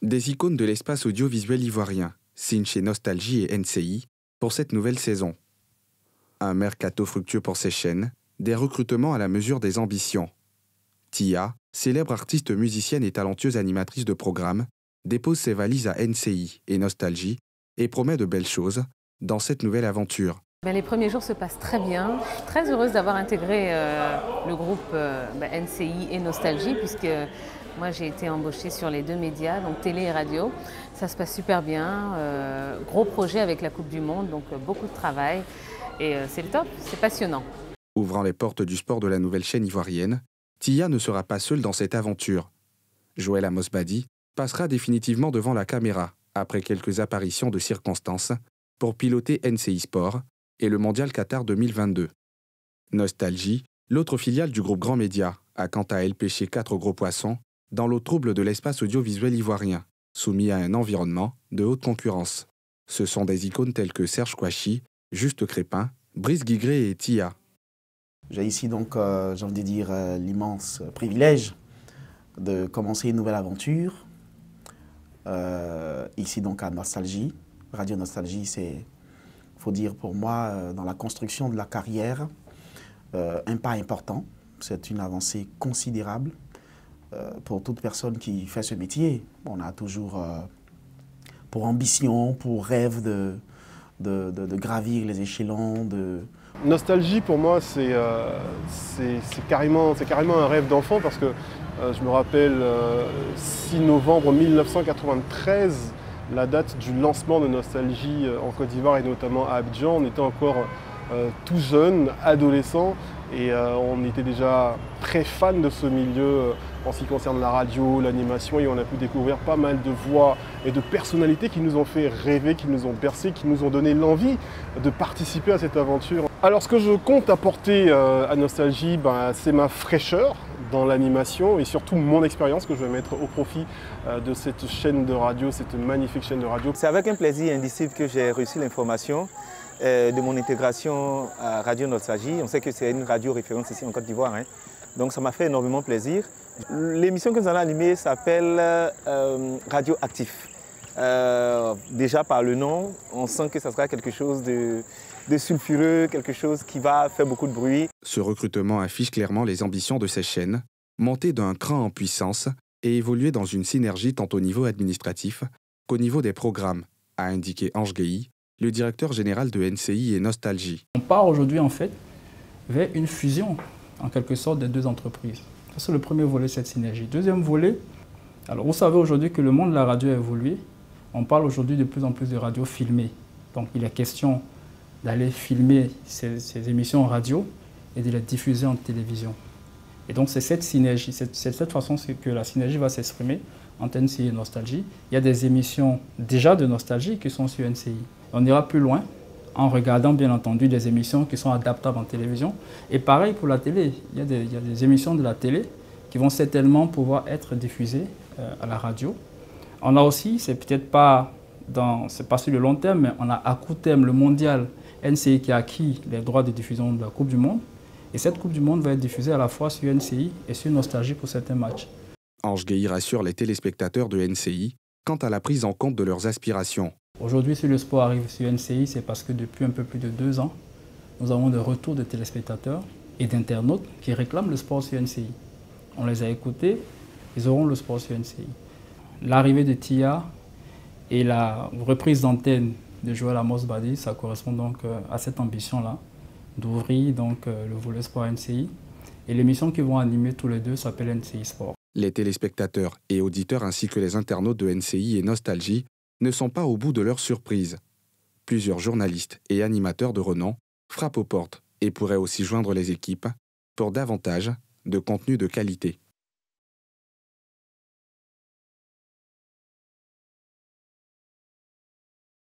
Des icônes de l'espace audiovisuel ivoirien signent chez Nostalgie et NCI pour cette nouvelle saison. Un mercato fructueux pour ces chaînes, des recrutements à la mesure des ambitions. Tia, célèbre artiste musicienne et talentueuse animatrice de programme, dépose ses valises à NCI et Nostalgie et promet de belles choses dans cette nouvelle aventure. Les premiers jours se passent très bien. Je suis très heureuse d'avoir intégré le groupe NCI et Nostalgie, puisque moi j'ai été embauchée sur les deux médias, donc télé et radio. Ça se passe super bien. Gros projet avec la Coupe du Monde, donc beaucoup de travail. Et c'est le top, c'est passionnant. Ouvrant les portes du sport de la nouvelle chaîne ivoirienne, Tia ne sera pas seule dans cette aventure. Joël Amos-Badi passera définitivement devant la caméra, après quelques apparitions de circonstances, pour piloter NCI Sport et le Mondial Qatar 2022. Nostalgie, l'autre filiale du groupe Grand Média, a quant à elle pêché 4 gros poissons dans l'eau trouble de l'espace audiovisuel ivoirien, soumis à un environnement de haute concurrence. Ce sont des icônes telles que Serge Kouachi, Juste Crépin, Brice Guigré et Tia. J'ai ici donc, j'ai envie de dire, l'immense privilège de commencer une nouvelle aventure. Ici donc à Nostalgie. Radio Nostalgie, c'est, faut dire pour moi, dans la construction de la carrière, un pas important. C'est une avancée considérable pour toute personne qui fait ce métier. On a toujours pour ambition, pour rêve de gravir les échelons. Nostalgie pour moi c'est carrément un rêve d'enfant parce que je me rappelle 6 novembre 1993, la date du lancement de Nostalgie en Côte d'Ivoire et notamment à Abidjan. On était encore tout jeunes, adolescents et on était déjà très fans de ce milieu en ce qui concerne la radio, l'animation et on a pu découvrir pas mal de voix et de personnalités qui nous ont fait rêver, qui nous ont bercé, qui nous ont donné l'envie de participer à cette aventure. Alors ce que je compte apporter à Nostalgie, c'est ma fraîcheur dans l'animation et surtout mon expérience que je vais mettre au profit de cette chaîne de radio, cette magnifique chaîne de radio. C'est avec un plaisir indicible que j'ai reçu l'information de mon intégration à Radio Nostalgie. On sait que c'est une radio référence ici en Côte d'Ivoire, hein. Donc ça m'a fait énormément plaisir. L'émission que nous allons animer s'appelle Radio Actif. Déjà par le nom, on sent que ça sera quelque chose de sulfureux, quelque chose qui va faire beaucoup de bruit. Ce recrutement affiche clairement les ambitions de ces chaînes, monter d'un cran en puissance et évoluer dans une synergie tant au niveau administratif qu'au niveau des programmes, a indiqué Ange Guéhi, le directeur général de NCI et Nostalgie. On part aujourd'hui en fait vers une fusion en quelque sorte des deux entreprises. C'est le premier volet de cette synergie. Deuxième volet, alors vous savez aujourd'hui que le monde de la radio a évolué. On parle aujourd'hui de plus en plus de radio filmée. Donc il est question d'aller filmer ces émissions en radio et de les diffuser en télévision. Et donc c'est cette synergie, c'est cette façon que la synergie va s'exprimer entre NCI et Nostalgie. Il y a des émissions déjà de Nostalgie qui sont sur NCI. On ira plus loin en regardant bien entendu des émissions qui sont adaptables en télévision. Et pareil pour la télé, il y a des émissions de la télé qui vont certainement pouvoir être diffusées à la radio. On a aussi, c'est peut-être pas sur le long terme, mais on a à court terme le mondial NCI qui a acquis les droits de diffusion de la Coupe du Monde. Et cette Coupe du Monde va être diffusée à la fois sur NCI et sur Nostalgie pour certains matchs. Ange Guéhi rassure les téléspectateurs de NCI quant à la prise en compte de leurs aspirations. Aujourd'hui, si le sport arrive sur NCI, c'est parce que depuis un peu plus de 2 ans, nous avons des retours de téléspectateurs et d'internautes qui réclament le sport sur NCI. On les a écoutés, ils auront le sport sur NCI. L'arrivée de Tia et la reprise d'antenne de Joël Amos-Badi, ça correspond donc à cette ambition-là, d'ouvrir donc le volet sport NCI. Et l'émission qu'ils vont animer tous les deux s'appelle NCI Sport. Les téléspectateurs et auditeurs ainsi que les internautes de NCI et Nostalgie ne sont pas au bout de leur surprise. Plusieurs journalistes et animateurs de renom frappent aux portes et pourraient aussi joindre les équipes pour davantage de contenu de qualité.